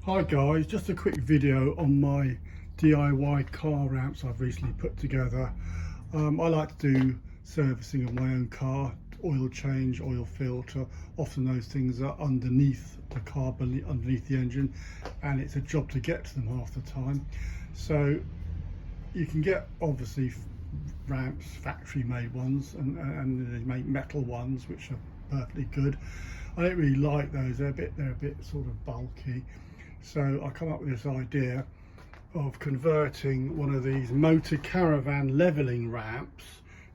Hi guys, just a quick video on my DIY car ramps I've recently put together. I like to do servicing of my own car, oil change, oil filter. Often those things are underneath the car, underneath the engine, and it's a job to get to them half the time. So you can get obviously ramps, factory made ones, and they make metal ones which are perfectly good. I don't really like those, they're a bit sort of bulky. So I come up with this idea of converting one of these motor caravan leveling ramps.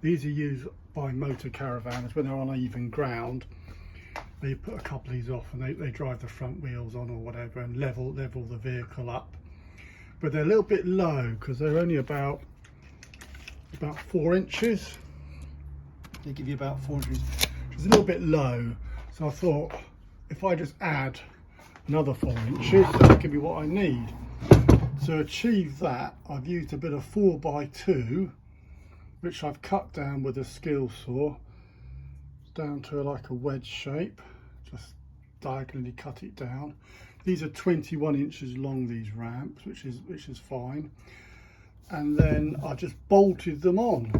These are used by motor caravans when they're on even ground. They put a couple of these off and they drive the front wheels on or whatever and level the vehicle up. But they're a little bit low because they're only about 4 inches. They give you about 4 inches. It's a little bit low. So I thought if I just add another 4 inches, that'll give me what I need. To achieve that, I've used a bit of 4x2, which I've cut down with a skill saw down to like a wedge shape. Just diagonally cut it down. These are 21 inches long, these ramps, which is fine. And then I just bolted them on.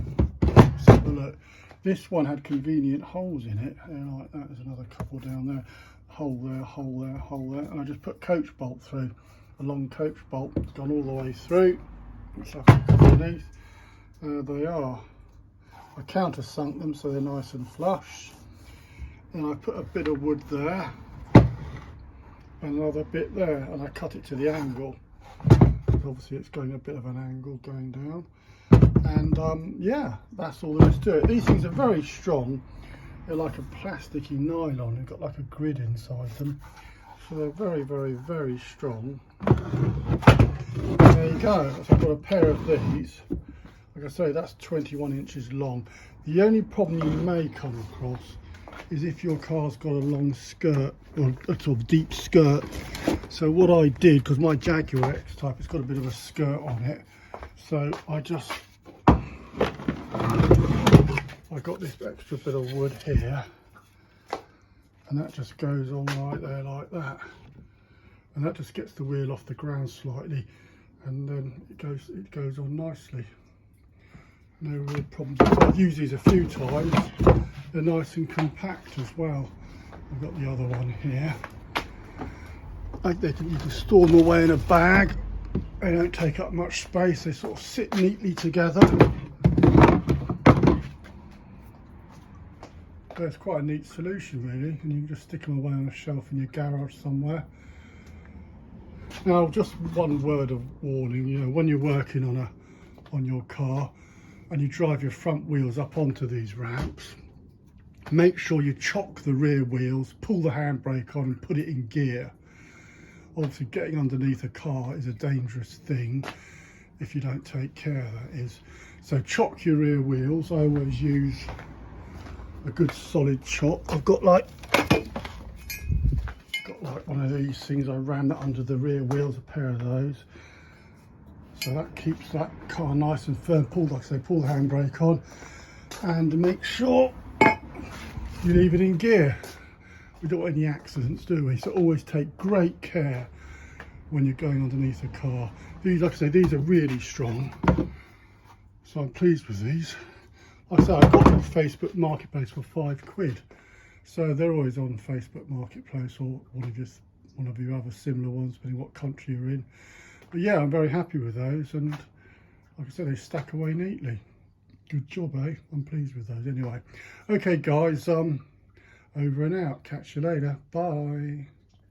Let's have a look. This one had convenient holes in it, like that. There's another couple down there. Hole there, hole there, hole there, and I just put coach bolt through, a long coach bolt, gone all the way through. Let's have a look underneath. There they are. I countersunk them so they're nice and flush. And I put a bit of wood there, and another bit there, and I cut it to the angle. Obviously it's going a bit of an angle going down. And yeah, that's all there is to it. These things are very strong. They're like a plasticky nylon. They've got like a grid inside them, so they're very, very, very strong. There you go. So I've got a pair of these. Like I say, that's 21 inches long. The only problem you may come across is if your car's got a long skirt or a sort of deep skirt. So what I did, because my Jaguar X-Type, it's got a bit of a skirt on it, so I got this extra bit of wood here, and that just goes on right there like that, and that just gets the wheel off the ground slightly, and then it goes on nicely. No real problems. I've used these a few times. They're nice and compact as well. I've got the other one here. You can store them away in a bag. They don't take up much space. They sort of sit neatly together. So it's quite a neat solution really, and you can just stick them away on a shelf in your garage somewhere. Now, just one word of warning, you know, when you're working on your car and you drive your front wheels up onto these ramps, make sure you chock the rear wheels, pull the handbrake on and put it in gear. Obviously getting underneath a car is a dangerous thing if you don't take care, that is. So chock your rear wheels. I always use a good solid chock. I've got like one of these things. I ran that under the rear wheels, a pair of those, so that keeps that car nice and firm. Like I say, pull the handbrake on and make sure you leave it in gear. We don't want any accidents, do we? So always take great care when you're going underneath a car. These, like I say, these are really strong, so I'm pleased with these. Like I say, I got them on Facebook Marketplace for £5, so they're always on Facebook Marketplace or one of your other similar ones, depending what country you're in. But yeah, I'm very happy with those, and like I said, they stack away neatly. Good job, eh? I'm pleased with those. Anyway, okay guys, over and out. Catch you later. Bye.